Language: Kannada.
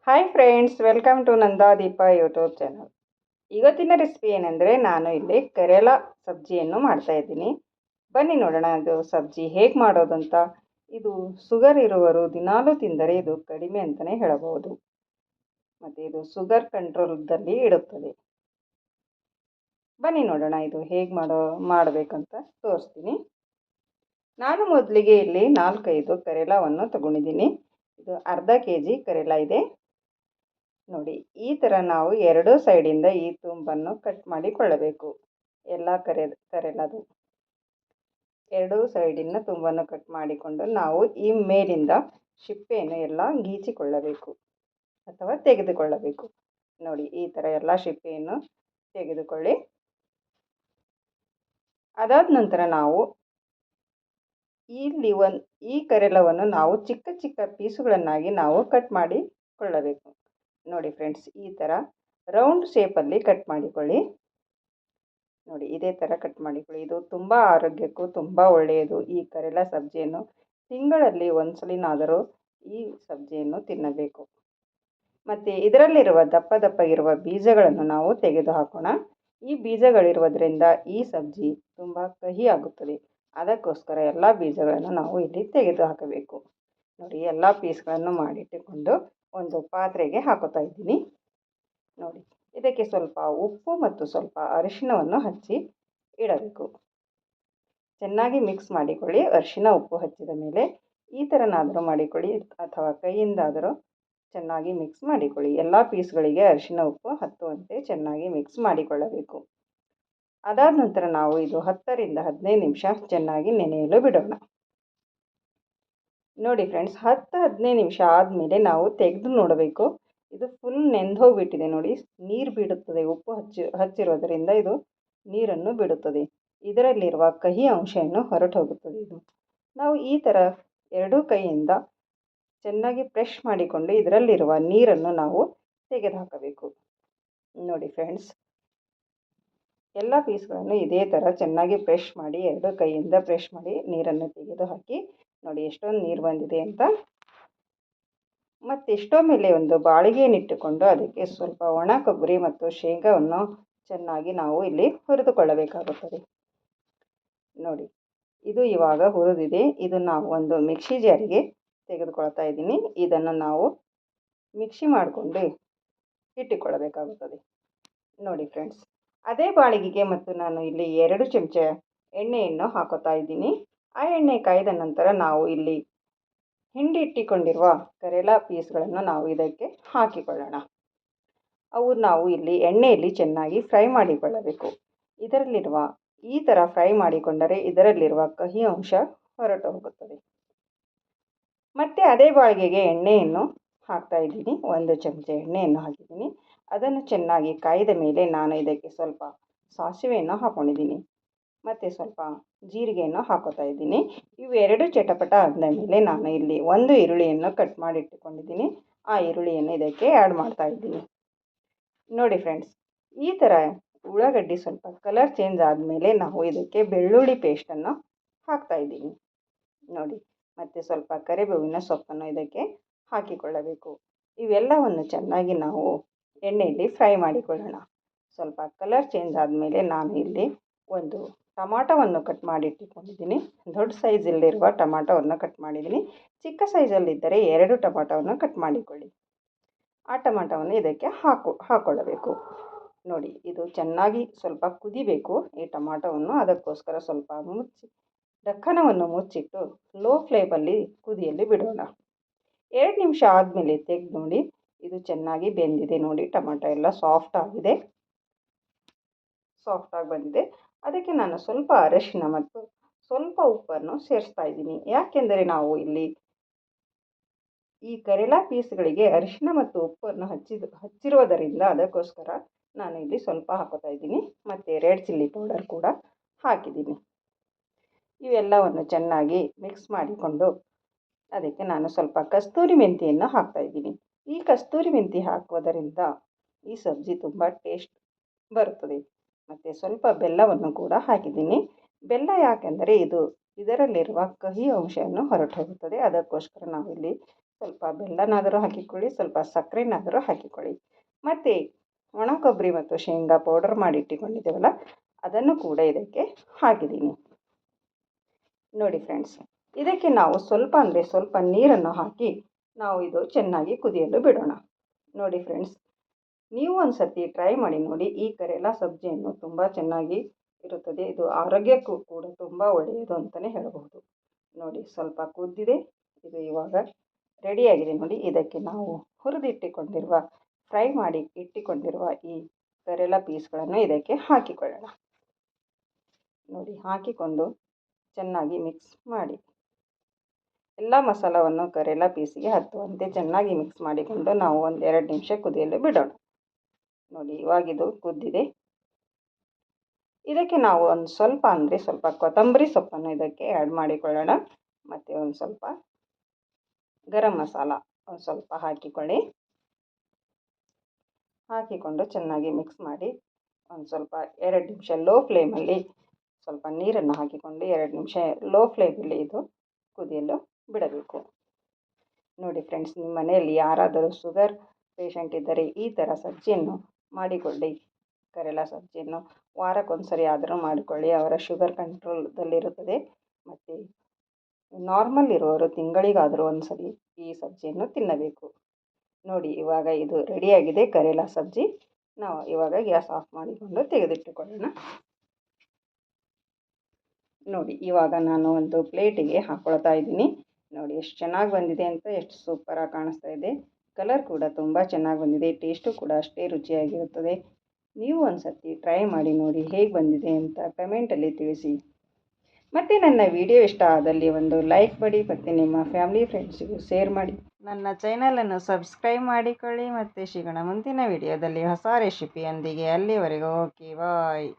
Hi friends, welcome to Nandadeepa YouTube channel. ಇವತ್ತಿನ ರೆಸಿಪಿ ಏನೆಂದರೆ ನಾನು ಇಲ್ಲಿ ಕರೇಲಾ ಸಬ್ಜಿಯನ್ನು ಮಾಡ್ತಾಯಿದ್ದೀನಿ. ಬನ್ನಿ ನೋಡೋಣ ಅದು ಸಬ್ಜಿ ಹೇಗೆ ಮಾಡೋದು ಅಂತ. ಇದು ಶುಗರ್ ಇರುವವರು ದಿನಾಲೂ ತಿಂದರೆ ಇದು ಕಡಿಮೆ ಅಂತಲೇ ಹೇಳಬಹುದು. ಮತ್ತು ಇದು ಶುಗರ್ ಕಂಟ್ರೋಲ್ದಲ್ಲಿ ಇಡುತ್ತದೆ. ಬನ್ನಿ ನೋಡೋಣ ಇದು ಹೇಗೆ ಮಾಡಬೇಕಂತ ತೋರಿಸ್ತೀನಿ. ನಾನು ಮೊದಲಿಗೆ ಇಲ್ಲಿ 4-5 ಕರೇಲಾವನ್ನು ತಗೊಂಡಿದ್ದೀನಿ. ಇದು ಅರ್ಧ kg ಕರೇಲಾ ಇದೆ. ನೋಡಿ, ಈ ಥರ ನಾವು ಎರಡೂ ಸೈಡಿಂದ ಈ ತುಂಬನ್ನು ಕಟ್ ಮಾಡಿಕೊಳ್ಳಬೇಕು. ಎಲ್ಲ ಕರೆಲದು ಎರಡೂ ಸೈಡಿನ ತುಂಬನ್ನು ಕಟ್ ಮಾಡಿಕೊಂಡು ನಾವು ಈ ಮೇಲಿಂದ ಶಿಪ್ಪೆಯನ್ನು ಎಲ್ಲ ಗೀಚಿಕೊಳ್ಳಬೇಕು ಅಥವಾ ತೆಗೆದುಕೊಳ್ಳಬೇಕು. ನೋಡಿ, ಈ ಥರ ಎಲ್ಲ ಶಿಪ್ಪೆಯನ್ನು ತೆಗೆದುಕೊಳ್ಳಿ. ಅದಾದ ನಂತರ ನಾವು ಇಲ್ಲಿ ಈ ಕರೆಲವನ್ನು ನಾವು ಚಿಕ್ಕ ಚಿಕ್ಕ ಪೀಸುಗಳನ್ನಾಗಿ ನಾವು ಕಟ್ ಮಾಡಿಕೊಳ್ಳಬೇಕು. ನೋಡಿ ಫ್ರೆಂಡ್ಸ್, ಈ ಥರ ರೌಂಡ್ ಶೇಪಲ್ಲಿ ಕಟ್ ಮಾಡಿಕೊಳ್ಳಿ. ನೋಡಿ, ಇದೇ ಥರ ಕಟ್ ಮಾಡಿಕೊಳ್ಳಿ. ಇದು ತುಂಬ ಆರೋಗ್ಯಕ್ಕೂ ತುಂಬ ಒಳ್ಳೆಯದು. ಈ ಕರೇಲಾ ಸಬ್ಜಿಯನ್ನು ತಿಂಗಳಲ್ಲಿ ಒಂದ್ಸಲಿನಾದರೂ ಈ ಸಬ್ಜಿಯನ್ನು ತಿನ್ನಬೇಕು. ಮತ್ತು ಇದರಲ್ಲಿರುವ ದಪ್ಪ ದಪ್ಪ ಇರುವ ಬೀಜಗಳನ್ನು ನಾವು ತೆಗೆದು ಹಾಕೋಣ. ಈ ಬೀಜಗಳಿರುವುದರಿಂದ ಈ ಸಬ್ಜಿ ತುಂಬ ಕಹಿ ಆಗುತ್ತದೆ. ಅದಕ್ಕೋಸ್ಕರ ಎಲ್ಲ ಬೀಜಗಳನ್ನು ನಾವು ಇಲ್ಲಿ ತೆಗೆದು ಹಾಕಬೇಕು. ನೋಡಿ, ಎಲ್ಲ ಪೀಸ್ಗಳನ್ನು ಮಾಡಿಟ್ಟುಕೊಂಡು ಒಂದು ಪಾತ್ರೆಗೆ ಹಾಕೋತಾ ಇದ್ದೀನಿ. ನೋಡಿ, ಇದಕ್ಕೆ ಸ್ವಲ್ಪ ಉಪ್ಪು ಮತ್ತು ಸ್ವಲ್ಪ ಅರಿಶಿಣವನ್ನು ಹಚ್ಚಿ ಇಡಬೇಕು. ಚೆನ್ನಾಗಿ ಮಿಕ್ಸ್ ಮಾಡಿಕೊಳ್ಳಿ. ಅರಿಶಿಣ ಉಪ್ಪು ಹಚ್ಚಿದ ಮೇಲೆ ಈ ಥರನಾದರೂ ಮಾಡಿಕೊಳ್ಳಿ ಅಥವಾ ಕೈಯಿಂದಾದರೂ ಚೆನ್ನಾಗಿ ಮಿಕ್ಸ್ ಮಾಡಿಕೊಳ್ಳಿ. ಎಲ್ಲ ಪೀಸ್ಗಳಿಗೆ ಅರಿಶಿಣ ಉಪ್ಪು ಹತ್ತುವಂತೆ ಚೆನ್ನಾಗಿ ಮಿಕ್ಸ್ ಮಾಡಿಕೊಳ್ಳಬೇಕು. ಅದಾದ ನಂತರ ನಾವು ಇದು 10ರಿಂದ 15 ನಿಮಿಷ ಚೆನ್ನಾಗಿ ನೆನೆಯಲು ಬಿಡೋಣ. ನೋಡಿ ಫ್ರೆಂಡ್ಸ್, 10-15 ನಿಮಿಷ ಆದಮೇಲೆ ನಾವು ತೆಗೆದು ನೋಡಬೇಕು. ಇದು ಫುಲ್ ನೆಂದೋಗ್ಬಿಟ್ಟಿದೆ. ನೋಡಿ, ನೀರು ಬಿಡುತ್ತದೆ. ಉಪ್ಪು ಹಚ್ಚಿರೋದರಿಂದ ಇದು ನೀರನ್ನು ಬಿಡುತ್ತದೆ. ಇದರಲ್ಲಿರುವ ಕಹಿ ಅಂಶವನ್ನು ಹೊರಟು ಹೋಗುತ್ತದೆ. ಇದು ನಾವು ಈ ಥರ ಎರಡೂ ಕೈಯಿಂದ ಚೆನ್ನಾಗಿ ಪ್ರೆಶ್ ಮಾಡಿಕೊಂಡು ಇದರಲ್ಲಿರುವ ನೀರನ್ನು ನಾವು ತೆಗೆದುಹಾಕಬೇಕು. ನೋಡಿ ಫ್ರೆಂಡ್ಸ್, ಎಲ್ಲ ಪೀಸ್ಗಳನ್ನು ಇದೇ ಥರ ಚೆನ್ನಾಗಿ ಪ್ರೆಶ್ ಮಾಡಿ, ಎರಡು ಕೈಯಿಂದ ಪ್ರೆಶ್ ಮಾಡಿ ನೀರನ್ನು ತೆಗೆದು ಹಾಕಿ. ನೋಡಿ ಎಷ್ಟೊಂದು ನೀರು ಬಂದಿದೆ ಅಂತ. ಮತ್ತು ಎಷ್ಟೋ ಮೇಲೆ ಒಂದು ಬಾಳಿಗೆಯನ್ನಿಟ್ಟುಕೊಂಡು ಅದಕ್ಕೆ ಸ್ವಲ್ಪ ಒಣ ಕೊಬ್ಬರಿ ಮತ್ತು ಶೇಂಗಾವನ್ನು ಚೆನ್ನಾಗಿ ನಾವು ಇಲ್ಲಿ ಹುರಿದುಕೊಳ್ಳಬೇಕಾಗುತ್ತದೆ. ನೋಡಿ, ಇದು ಇವಾಗ ಹುರಿದಿದೆ. ಇದು ನಾವು ಒಂದು ಮಿಕ್ಸಿ ಜಾರಿಗೆ ತೆಗೆದುಕೊಳ್ತಾ ಇದ್ದೀನಿ. ಇದನ್ನು ನಾವು ಮಿಕ್ಸಿ ಮಾಡಿಕೊಂಡು ಇಟ್ಟುಕೊಳ್ಳಬೇಕಾಗುತ್ತದೆ. ನೋಡಿ ಫ್ರೆಂಡ್ಸ್, ಅದೇ ಬಾಳಿಗೆಗೆ ಮತ್ತು ನಾನು ಇಲ್ಲಿ 2 ಚಮಚ ಎಣ್ಣೆಯನ್ನು ಹಾಕೋತಾ ಇದ್ದೀನಿ. ಆ ಎಣ್ಣೆ ಕಾಯ್ದ ನಂತರ ನಾವು ಇಲ್ಲಿ ಹಿಂಡಿ ಇಟ್ಟಿಕೊಂಡಿರುವ ಕರೇಲಾ ಪೀಸ್ಗಳನ್ನು ನಾವು ಇದಕ್ಕೆ ಹಾಕಿಕೊಳ್ಳೋಣ. ಅವು ನಾವು ಇಲ್ಲಿ ಎಣ್ಣೆಯಲ್ಲಿ ಚೆನ್ನಾಗಿ ಫ್ರೈ ಮಾಡಿಕೊಳ್ಳಬೇಕು. ಇದರಲ್ಲಿರುವ ಈ ಥರ ಫ್ರೈ ಮಾಡಿಕೊಂಡರೆ ಇದರಲ್ಲಿರುವ ಕಹಿ ಅಂಶ ಹೊರಟು ಹೋಗುತ್ತದೆ. ಮತ್ತು ಅದೇ ಬಾಳಿಗೆಗೆ ಎಣ್ಣೆಯನ್ನು ಹಾಕ್ತಾ ಇದ್ದೀನಿ. 1 ಚಮಚ ಎಣ್ಣೆಯನ್ನು ಹಾಕಿದ್ದೀನಿ. ಅದನ್ನು ಚೆನ್ನಾಗಿ ಕಾಯ್ದ ಮೇಲೆ ನಾನು ಇದಕ್ಕೆ ಸ್ವಲ್ಪ ಸಾಸಿವೆಯನ್ನು ಹಾಕ್ಕೊಂಡಿದ್ದೀನಿ ಮತ್ತು ಸ್ವಲ್ಪ ಜೀರಿಗೆಯನ್ನು ಹಾಕೋತಾ ಇದ್ದೀನಿ. ಇವೆರಡು ಚಟಪಟ ಆದ ಮೇಲೆ ನಾನು ಇಲ್ಲಿ 1 ಈರುಳ್ಳಿಯನ್ನು ಕಟ್ ಮಾಡಿ ಇಟ್ಟುಕೊಂಡಿದ್ದೀನಿ. ಆ ಈರುಳ್ಳಿಯನ್ನು ಇದಕ್ಕೆ ಆ್ಯಡ್ ಮಾಡ್ತಾ ಇದ್ದೀನಿ. ನೋಡಿ ಫ್ರೆಂಡ್ಸ್, ಈ ಥರ ಉಳ್ಳಾಗಡ್ಡಿ ಸ್ವಲ್ಪ ಕಲರ್ ಚೇಂಜ್ ಆದಮೇಲೆ ನಾವು ಇದಕ್ಕೆ ಬೆಳ್ಳುಳ್ಳಿ ಪೇಸ್ಟನ್ನು ಹಾಕ್ತಾ ಇದ್ದೀನಿ. ನೋಡಿ, ಮತ್ತು ಸ್ವಲ್ಪ ಕರಿಬೇವಿನ ಸೊಪ್ಪನ್ನು ಇದಕ್ಕೆ ಹಾಕಿಕೊಳ್ಳಬೇಕು. ಇವೆಲ್ಲವನ್ನು ಚೆನ್ನಾಗಿ ನಾವು ಎಣ್ಣೆಯಲ್ಲಿ ಫ್ರೈ ಮಾಡಿಕೊಳ್ಳೋಣ. ಸ್ವಲ್ಪ ಕಲರ್ ಚೇಂಜ್ ಆದಮೇಲೆ ನಾನು ಇಲ್ಲಿ ಒಂದು ಟೊಮಾಟೊವನ್ನು ಕಟ್ ಮಾಡಿ ಇಟ್ಟುಕೊಂಡಿದ್ದೀನಿ. ದೊಡ್ಡ ಸೈಜಲ್ಲಿರುವ ಟೊಮಾಟೊವನ್ನು ಕಟ್ ಮಾಡಿದ್ದೀನಿ. ಚಿಕ್ಕ ಸೈಜಲ್ಲಿದ್ದರೆ 2 ಟೊಮಾಟೊವನ್ನು ಕಟ್ ಮಾಡಿಕೊಳ್ಳಿ. ಆ ಟೊಮಾಟೊವನ್ನು ಇದಕ್ಕೆ ಹಾಕ್ಕೊಳ್ಳಬೇಕು. ನೋಡಿ, ಇದು ಚೆನ್ನಾಗಿ ಸ್ವಲ್ಪ ಕುದಿಬೇಕು ಈ ಟೊಮಾಟೊವನ್ನು. ಅದಕ್ಕೋಸ್ಕರ ಸ್ವಲ್ಪ ಢಕ್ಕನವನ್ನು ಮುಚ್ಚಿಟ್ಟು ಲೋ ಫ್ಲೇಮಲ್ಲಿ ಕುದಿಯಲು ಬಿಡೋಣ. 2 ನಿಮಿಷ ಆದಮೇಲೆ ತೆಗೆದು ನೋಡಿ, ಇದು ಚೆನ್ನಾಗಿ ಬೆಂದಿದೆ. ನೋಡಿ, ಟೊಮಾಟೊ ಎಲ್ಲ ಸಾಫ್ಟಾಗಿ ಬಂದಿದೆ. ಅದಕ್ಕೆ ನಾನು ಸ್ವಲ್ಪ ಅರಿಶಿಣ ಮತ್ತು ಸ್ವಲ್ಪ ಉಪ್ಪನ್ನು ಸೇರಿಸ್ತಾ ಇದ್ದೀನಿ. ಯಾಕೆಂದರೆ ನಾವು ಇಲ್ಲಿ ಈ ಕರೇಲಾ ಪೀಸ್ಗಳಿಗೆ ಅರಿಶಿಣ ಮತ್ತು ಉಪ್ಪನ್ನು ಹಚ್ಚಿರೋದರಿಂದ ಅದಕ್ಕೋಸ್ಕರ ನಾನು ಇಲ್ಲಿ ಸ್ವಲ್ಪ ಹಾಕೋತಾ ಇದ್ದೀನಿ. ಮತ್ತು ರೆಡ್ ಚಿಲ್ಲಿ ಪೌಡರ್ ಕೂಡ ಹಾಕಿದ್ದೀನಿ. ಇವೆಲ್ಲವನ್ನು ಚೆನ್ನಾಗಿ ಮಿಕ್ಸ್ ಮಾಡಿಕೊಂಡು ಅದಕ್ಕೆ ನಾನು ಸ್ವಲ್ಪ ಕಸ್ತೂರಿ ಮೆಂತಿಯನ್ನು ಹಾಕ್ತಾಯಿದ್ದೀನಿ. ಈ ಕಸ್ತೂರಿ ಮೆಂತಿ ಹಾಕುವುದರಿಂದ ಈ ಸಬ್ಜಿ ತುಂಬ ಟೇಸ್ಟ್ ಬರುತ್ತದೆ. ಮತ್ತು ಸ್ವಲ್ಪ ಬೆಲ್ಲವನ್ನು ಕೂಡ ಹಾಕಿದ್ದೀನಿ. ಬೆಲ್ಲ ಯಾಕೆಂದರೆ ಇದರಲ್ಲಿರುವ ಕಹಿ ಅಂಶವನ್ನು ಹೊರಟು ಹೋಗುತ್ತದೆ. ಅದಕ್ಕೋಸ್ಕರ ನಾವಿಲ್ಲಿ ಸ್ವಲ್ಪ ಬೆಲ್ಲನಾದರೂ ಹಾಕಿಕೊಳ್ಳಿ, ಸ್ವಲ್ಪ ಸಕ್ಕರೆನಾದರೂ ಹಾಕಿಕೊಳ್ಳಿ. ಮತ್ತು ಒಣ ಕೊಬ್ಬರಿ ಮತ್ತು ಶೇಂಗಾ ಪೌಡರ್ ಮಾಡಿ ಇಟ್ಟುಕೊಂಡಿದ್ದೇವಲ್ಲ, ಅದನ್ನು ಕೂಡ ಇದಕ್ಕೆ ಹಾಕಿದ್ದೀನಿ. ನೋಡಿ ಫ್ರೆಂಡ್ಸ್, ಇದಕ್ಕೆ ನಾವು ಸ್ವಲ್ಪ ಅಂದರೆ ಸ್ವಲ್ಪ ನೀರನ್ನು ಹಾಕಿ ನಾವು ಇದು ಚೆನ್ನಾಗಿ ಕುದಿಯಲು ಬಿಡೋಣ. ನೋಡಿ ಫ್ರೆಂಡ್ಸ್, ನೀವು ಒಂದು ಸರ್ತಿ ಟ್ರೈ ಮಾಡಿ ನೋಡಿ. ಈ ಕರೇಲ ಸಬ್ಜಿಯನ್ನು ತುಂಬ ಚೆನ್ನಾಗಿ ಇರುತ್ತದೆ. ಇದು ಆರೋಗ್ಯಕ್ಕೂ ಕೂಡ ತುಂಬ ಒಳ್ಳೆಯದು ಅಂತಲೇ ಹೇಳಬಹುದು. ನೋಡಿ, ಸ್ವಲ್ಪ ಕುದ್ದಿದೆ. ಇದು ಇವಾಗ ರೆಡಿಯಾಗಿದೆ. ನೋಡಿ, ಇದಕ್ಕೆ ನಾವು ಹುರಿದಿಟ್ಟುಕೊಂಡಿರುವ ಫ್ರೈ ಮಾಡಿ ಇಟ್ಟುಕೊಂಡಿರುವ ಈ ಕರೇಲ ಪೀಸ್ಗಳನ್ನು ಇದಕ್ಕೆ ಹಾಕಿಕೊಳ್ಳೋಣ. ನೋಡಿ, ಹಾಕಿಕೊಂಡು ಚೆನ್ನಾಗಿ ಮಿಕ್ಸ್ ಮಾಡಿ ಎಲ್ಲ ಮಸಾಲವನ್ನು ಕರೇಲ ಪೀಸಿಗೆ ಹತ್ತುವಂತೆ ಚೆನ್ನಾಗಿ ಮಿಕ್ಸ್ ಮಾಡಿಕೊಂಡು ನಾವು ಒಂದು 2 ನಿಮಿಷ ಕುದಿಯಲು ಬಿಡೋಣ. ನೋಡಿ, ಇವಾಗಿದು ಕುದ್ದಿದೆ. ಇದಕ್ಕೆ ನಾವು ಒಂದು ಸ್ವಲ್ಪ ಅಂದರೆ ಸ್ವಲ್ಪ ಕೊತ್ತಂಬರಿ ಸೊಪ್ಪನ್ನು ಇದಕ್ಕೆ ಆ್ಯಡ್ ಮಾಡಿಕೊಳ್ಳೋಣ. ಮತ್ತು ಒಂದು ಸ್ವಲ್ಪ ಗರಂ ಮಸಾಲ ಒಂದು ಸ್ವಲ್ಪ ಹಾಕಿಕೊಳ್ಳಿ. ಹಾಕಿಕೊಂಡು ಚೆನ್ನಾಗಿ ಮಿಕ್ಸ್ ಮಾಡಿ ಒಂದು ಸ್ವಲ್ಪ 2 ನಿಮಿಷ ಲೋ ಫ್ಲೇಮಲ್ಲಿ ಸ್ವಲ್ಪ ನೀರನ್ನು ಹಾಕಿಕೊಂಡು 2 ನಿಮಿಷ ಲೋ ಫ್ಲೇಮಲ್ಲಿ ಇದು ಕುದಿಯಲು ಬಿಡಬೇಕು. ನೋಡಿ ಫ್ರೆಂಡ್ಸ್, ನಿಮ್ಮ ಮನೆಯಲ್ಲಿ ಯಾರಾದರೂ ಶುಗರ್ ಪೇಷಂಟ್ ಇದ್ದರೆ ಈ ಥರ ಸಬ್ಜಿಯನ್ನು ಮಾಡಿಕೊಳ್ಳಿ. ಕರೇಲ ಸಬ್ಜಿಯನ್ನು ವಾರಕ್ಕೊಂದು ಸರಿ ಆದರೂ ಮಾಡಿಕೊಳ್ಳಿ. ಅವರ ಶುಗರ್ ಕಂಟ್ರೋಲ್ದಲ್ಲಿರುತ್ತದೆ. ಮತ್ತು ನಾರ್ಮಲ್ ಇರುವವರು ತಿಂಗಳಿಗಾದರೂ ಒಂದು ಸರಿ ಈ ಸಬ್ಜಿಯನ್ನು ತಿನ್ನಬೇಕು. ನೋಡಿ, ಇವಾಗ ಇದು ರೆಡಿಯಾಗಿದೆ ಕರೇಲ ಸಬ್ಜಿ. ನಾವು ಇವಾಗ ಗ್ಯಾಸ್ ಆಫ್ ಮಾಡಿಕೊಂಡು ತೆಗೆದಿಟ್ಟುಕೊಳ್ಳೋಣ. ನೋಡಿ, ಇವಾಗ ನಾನು ಒಂದು ಪ್ಲೇಟಿಗೆ ಹಾಕ್ಕೊಳ್ತಾ ಇದ್ದೀನಿ. ನೋಡಿ ಎಷ್ಟು ಚೆನ್ನಾಗಿ ಬಂದಿದೆ ಅಂತ, ಎಷ್ಟು ಸೂಪರಾಗಿ ಕಾಣಿಸ್ತಾ ಇದೆ. ಕಲರ್ ಕೂಡ ತುಂಬ ಚೆನ್ನಾಗಿ ಬಂದಿದೆ. ಟೇಸ್ಟು ಕೂಡ ಅಷ್ಟೇ ರುಚಿಯಾಗಿರುತ್ತದೆ. ನೀವು ಒಂದು ಸರ್ತಿ ಟ್ರೈ ಮಾಡಿ ನೋಡಿ ಹೇಗೆ ಬಂದಿದೆ ಅಂತ ಕಮೆಂಟಲ್ಲಿ ತಿಳಿಸಿ. ಮತ್ತು ನನ್ನ ವಿಡಿಯೋ ಇಷ್ಟ ಆದಲ್ಲಿ ಒಂದು ಲೈಕ್ ಮಾಡಿ ಮತ್ತು ನಿಮ್ಮ ಫ್ಯಾಮಿಲಿ ಫ್ರೆಂಡ್ಸಿಗೂ ಶೇರ್ ಮಾಡಿ. ನನ್ನ ಚಾನಲನ್ನು ಸಬ್ಸ್ಕ್ರೈಬ್ ಮಾಡಿಕೊಳ್ಳಿ. ಮತ್ತು ಸಿಗೋಣ ಮುಂದಿನ ವಿಡಿಯೋದಲ್ಲಿ ಹೊಸ ರೆಸಿಪಿಯೊಂದಿಗೆ. ಅಲ್ಲಿವರೆಗೂ ಓಕೆ ಬಾಯ್.